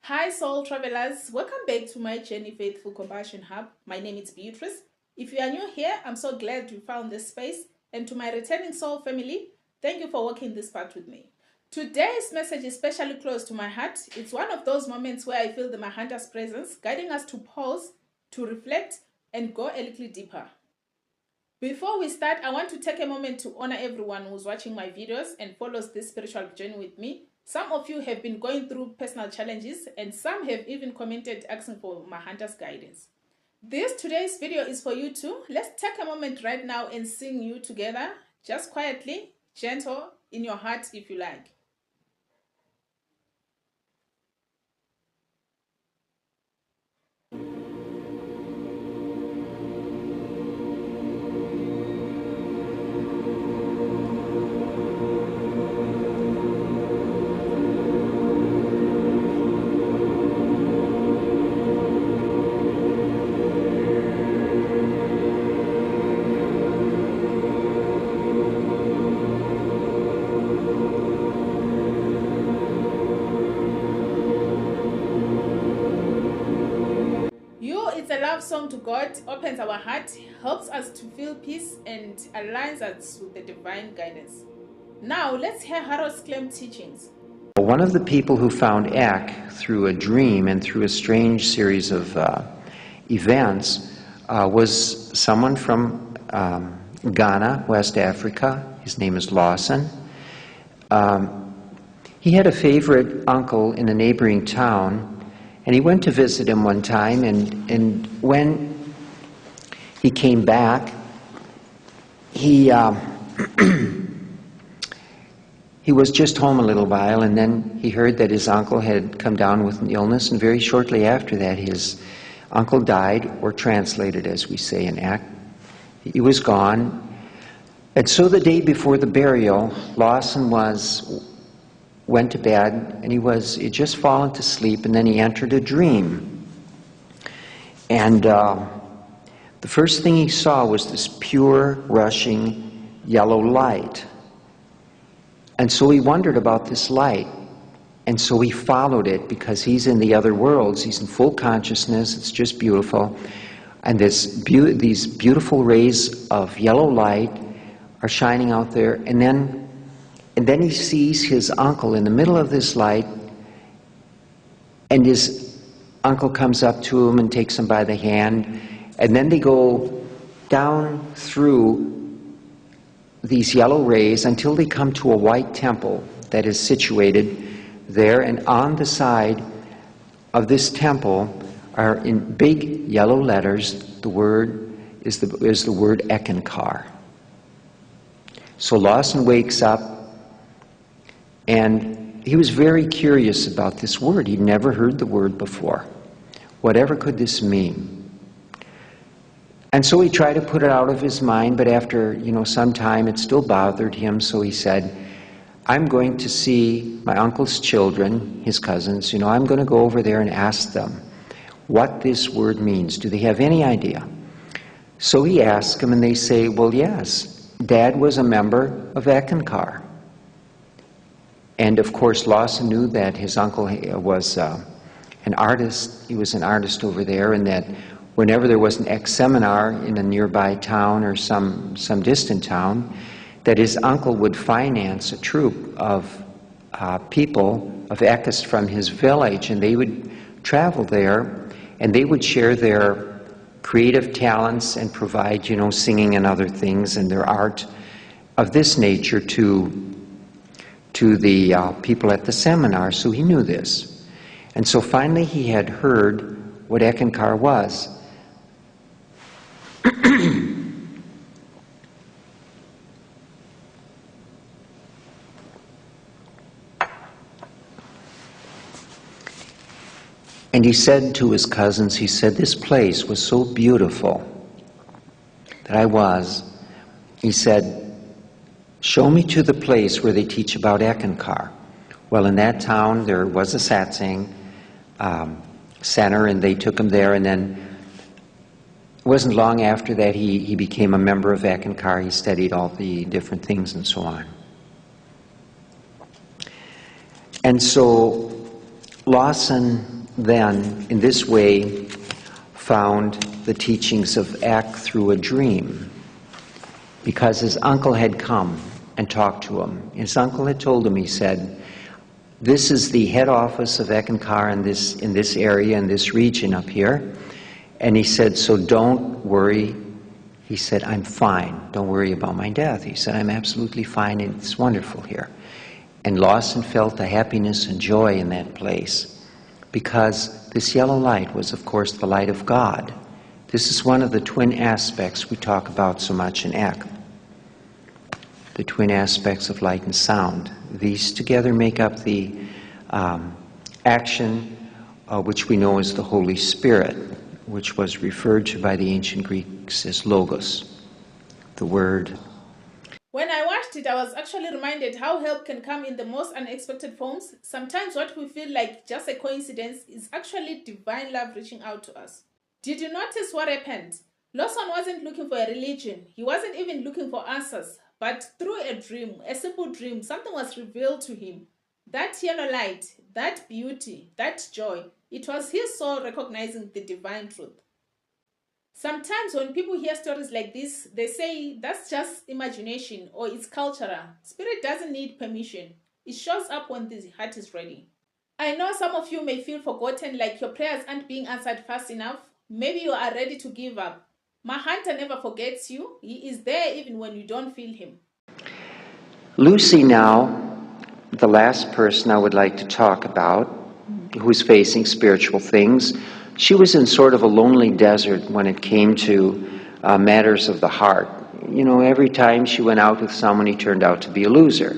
Hi, soul travelers. Welcome back to my Journey Faithful Compassion Hub. My name is Beatrice. If you are new here, I'm so glad you found this space. And to my returning soul family, thank you for walking this path with me. Today's message is especially close to my heart. It's one of those moments where I feel the Mahanta's presence guiding us to pause, to reflect, and go a little deeper. Before we start, I want to take a moment to honor everyone who's watching my videos and follows this spiritual journey with me. Some of you have been going through personal challenges and some have even commented asking for Mahanta's guidance. Today's video is for you too. Let's take a moment right now and sing you together, just quietly, gentle, in your heart if you like. It's a love song to God, opens our heart, helps us to feel peace, and aligns us with the divine guidance. Now, let's hear Harold's claimed teachings. One of the people who found Eck through a dream and through a strange series of events was someone from Ghana, West Africa. His name is Lawson. He had a favorite uncle in a neighboring town, and he went to visit him one time, and when he came back, he was just home a little while, and then he heard that his uncle had come down with an illness, and very shortly after that his uncle died, or translated as we say in Eck. He was gone. And so the day before the burial, Lawson went to bed, and he had just fallen to sleep, and then he entered a dream. And the first thing he saw was this pure, rushing yellow light. And so he wondered about this light, and so he followed it, because he's in the other worlds, he's in full consciousness, it's just beautiful. And these beautiful rays of yellow light are shining out there, and then he sees his uncle in the middle of this light, and his uncle comes up to him and takes him by the hand, and then they go down through these yellow rays until they come to a white temple that is situated there, and on the side of this temple are in big yellow letters, the word is the word Eckists. So Lawson wakes up, and he was very curious about this word. He'd never heard the word before. Whatever could this mean? And so he tried to put it out of his mind, but after, some time it still bothered him, so he said, I'm going to see my uncle's children, his cousins, I'm going to go over there and ask them what this word means. Do they have any idea? So he asked them, and they say, well, yes, Dad was a member of Eckists. And of course, Lawson knew that his uncle was an artist. He was an artist over there, and that whenever there was an ex-seminar in a nearby town or some distant town, that his uncle would finance a troupe of people of Eckists from his village, and they would travel there, and they would share their creative talents and provide, singing and other things and their art of this nature to the people at the seminar. So he knew this. And so finally he had heard what Eckists was. And he said to his cousins, he said, this place was so beautiful that he said, show me to the place where they teach about Eckists. Well, in that town there was a satsang center, and they took him there, and then it wasn't long after that he became a member of Eckists. He studied all the different things and so on. And so Lawson then, in this way, found the teachings of Eck through a dream, because his uncle had come and talked to him. His uncle had told him, he said, this is the head office of Eckists in this area, in this region up here. And he said, so don't worry. He said, I'm fine. Don't worry about my death. He said, I'm absolutely fine, and it's wonderful here. And Lawson felt the happiness and joy in that place, because this yellow light was, of course, the light of God. This is one of the twin aspects we talk about so much in Eck. The twin aspects of light and sound. These together make up the action which we know as the Holy Spirit, which was referred to by the ancient Greeks as Logos, the Word. When I watched it, I was actually reminded how help can come in the most unexpected forms. Sometimes what we feel like just a coincidence is actually divine love reaching out to us. Did you notice what happened? Lawson wasn't looking for a religion. He wasn't even looking for answers. But through a dream, a simple dream, something was revealed to him. That yellow light, that beauty, that joy, it was his soul recognizing the divine truth. Sometimes when people hear stories like this, they say that's just imagination or it's cultural. Spirit doesn't need permission. It shows up when the heart is ready. I know some of you may feel forgotten, like your prayers aren't being answered fast enough. Maybe you are ready to give up. Mahanta never forgets you. He is there even when you don't feel him. Lucy now, the last person I would like to talk about, who's facing spiritual things. She was in sort of a lonely desert when it came to matters of the heart. You know, every time she went out with someone, he turned out to be a loser.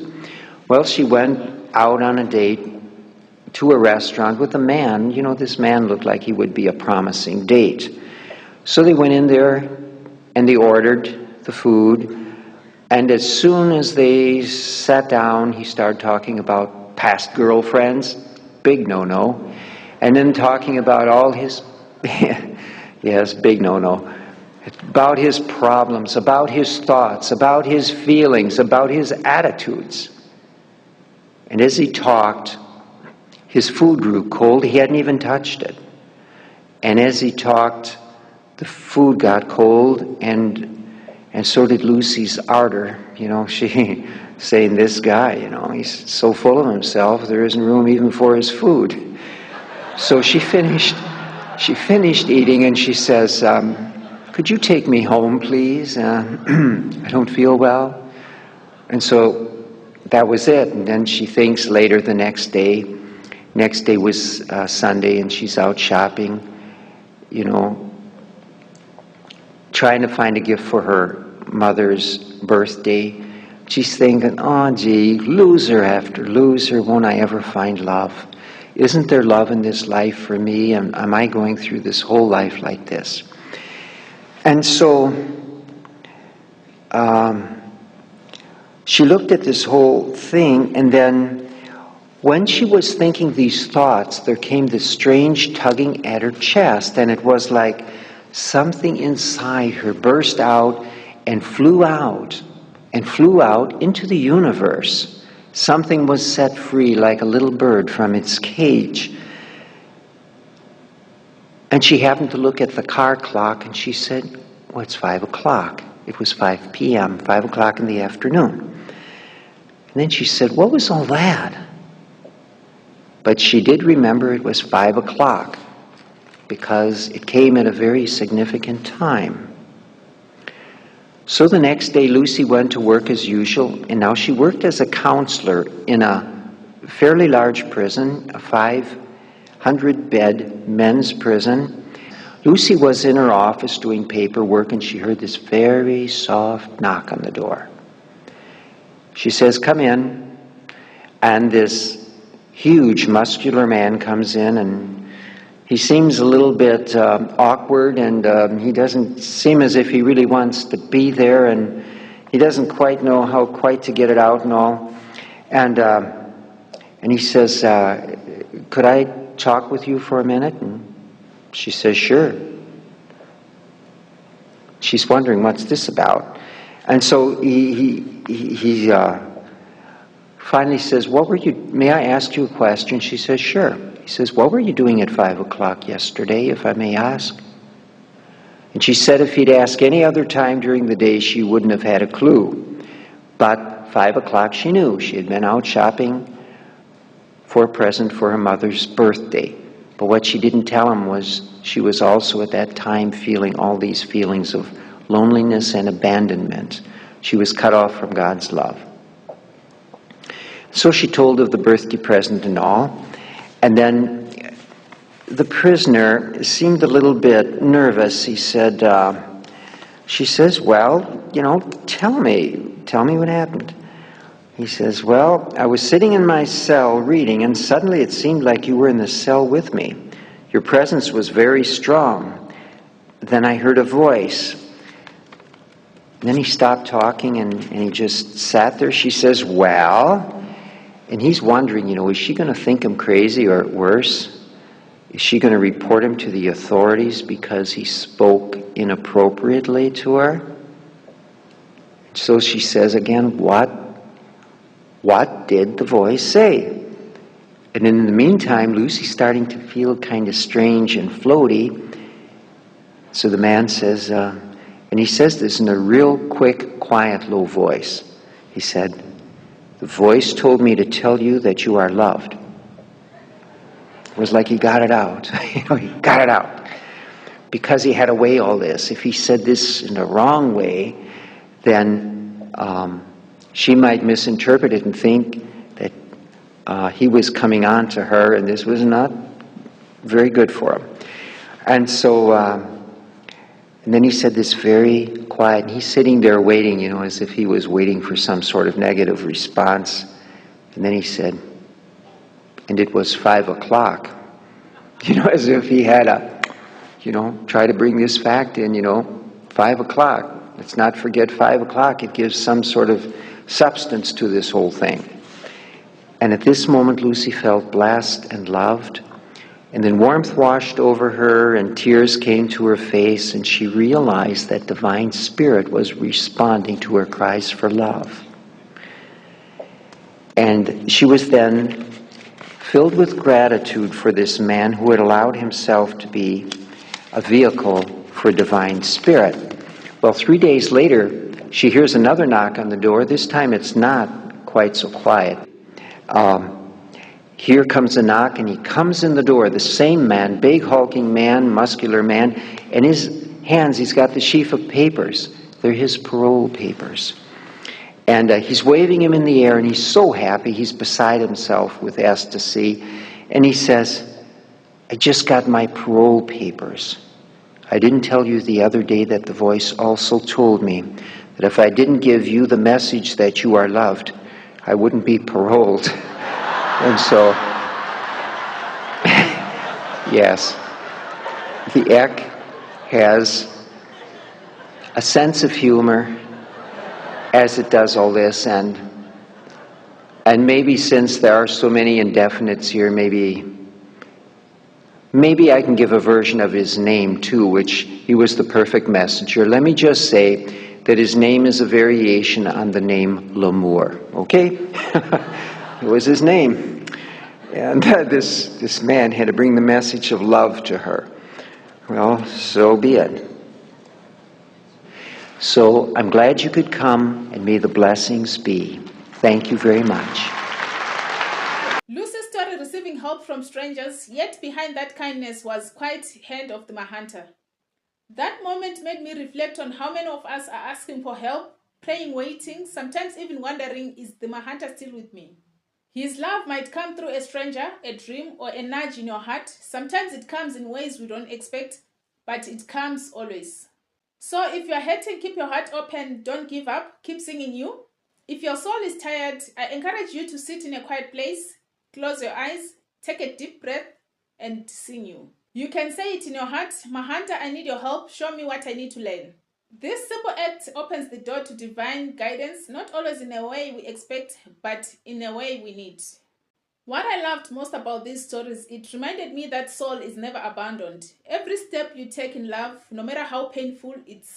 Well, she went out on a date to a restaurant with a man. You know, this man looked like he would be a promising date. So they went in there and they ordered the food. And as soon as they sat down, he started talking about past girlfriends. Big no-no. And then talking about all his, yes, big no-no, about his problems, about his thoughts, about his feelings, about his attitudes. And as he talked, his food grew cold. He hadn't even touched it. And as he talked, the food got cold, and so did Lucy's ardor. You know, she saying, this guy, you know, he's so full of himself, there isn't room even for his food. So she finished eating, and she says, could you take me home, please? I don't feel well. And so that was it. And then she thinks later the next day was Sunday, and she's out shopping, you know, trying to find a gift for her mother's birthday. She's thinking, oh gee, loser after loser, won't I ever find love? Isn't there love in this life for me? Am I going through this whole life like this? And so she looked at this whole thing, and then when she was thinking these thoughts, there came this strange tugging at her chest, and it was like something inside her burst out and flew out into the universe. Something was set free like a little bird from its cage. And she happened to look at the car clock, and she said, well, it's 5 o'clock. It was 5 p.m., 5 o'clock in the afternoon. And then she said, what was all that? But she did remember it was 5 o'clock, because it came at a very significant time. So the next day, Lucy went to work as usual, and now she worked as a counselor in a fairly large prison, a 500-bed men's prison. Lucy was in her office doing paperwork, and she heard this very soft knock on the door. She says, come in, and this huge, muscular man comes in, and he seems a little bit awkward, and he doesn't seem as if he really wants to be there, and he doesn't quite know how quite to get it out and all. And he says, could I talk with you for a minute? And she says, sure. She's wondering, what's this about? And so he finally says, may I ask you a question? She says, sure. He says, what were you doing at 5 o'clock yesterday, if I may ask? And she said if he'd asked any other time during the day, she wouldn't have had a clue. But 5 o'clock she knew. She had been out shopping for a present for her mother's birthday. But what she didn't tell him was she was also at that time feeling all these feelings of loneliness and abandonment. She was cut off from God's love. So she told of the birthday present and all. And then the prisoner seemed a little bit nervous. She says, well, tell me what happened. He says, well, I was sitting in my cell reading, and suddenly it seemed like you were in the cell with me. Your presence was very strong. Then I heard a voice. And then he stopped talking, and he just sat there. She says, well, and he's wondering, is she going to think him crazy, or worse? Is she going to report him to the authorities because he spoke inappropriately to her? So she says again, what did the voice say? And in the meantime, Lucy's starting to feel kind of strange and floaty. So the man says, and he says this in a real quick, quiet, low voice. He said, the voice told me to tell you that you are loved. It was like he got it out. He got it out. Because he had to weigh all this. If he said this in the wrong way, then she might misinterpret it and think that he was coming on to her, and this was not very good for him. And so, and then he said this very quiet, and he's sitting there waiting, as if he was waiting for some sort of negative response. And then he said, and it was 5 o'clock, as if he had try to bring this fact in, 5 o'clock. Let's not forget 5 o'clock. It gives some sort of substance to this whole thing. And at this moment, Lucy felt blessed and loved. And then warmth washed over her and tears came to her face, and she realized that divine spirit was responding to her cries for love. And she was then filled with gratitude for this man who had allowed himself to be a vehicle for divine spirit. Well, 3 days later, she hears another knock on the door. This time it's not quite so quiet. Here comes a knock, and he comes in the door, the same man, big hulking man, muscular man. In his hands he's got the sheaf of papers. They're his parole papers. And he's waving him in the air, and he's so happy. He's beside himself with ecstasy. And he says, I just got my parole papers. I didn't tell you the other day that the voice also told me that if I didn't give you the message that you are loved, I wouldn't be paroled. And so, yes, the Eck has a sense of humor as it does all this, and maybe since there are so many indefinites here, maybe I can give a version of his name too, which he was the perfect messenger. Let me just say that his name is a variation on the name L'amour, okay? It was his name. And this man had to bring the message of love to her. Well, so be it. So I'm glad you could come, and may the blessings be. Thank you very much. Lucy's story receiving help from strangers, yet behind that kindness was quite hand of the Mahanta. That moment made me reflect on how many of us are asking for help, praying, waiting, sometimes even wondering, is the Mahanta still with me? His love might come through a stranger, a dream, or a nudge in your heart. Sometimes it comes in ways we don't expect, but it comes always. So if you're hurting, keep your heart open, don't give up, keep singing you. If your soul is tired, I encourage you to sit in a quiet place, close your eyes, take a deep breath, and sing you. You can say it in your heart, Mahanta, I need your help, show me what I need to learn. This simple act opens the door to divine guidance, not always in a way we expect, but in a way we need. What I loved most about these stories, it reminded me that soul is never abandoned. Every step you take in love, no matter how painful, it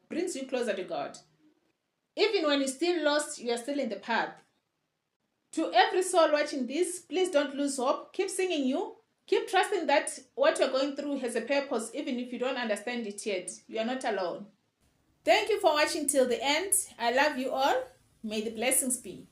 brings you closer to God. Even when you're still lost, you are still in the path. To every soul watching this, please don't lose hope. Keep singing you. Keep trusting that what you're going through has a purpose, even if you don't understand it yet. You are not alone. Thank you for watching till the end. I love you all. May the blessings be.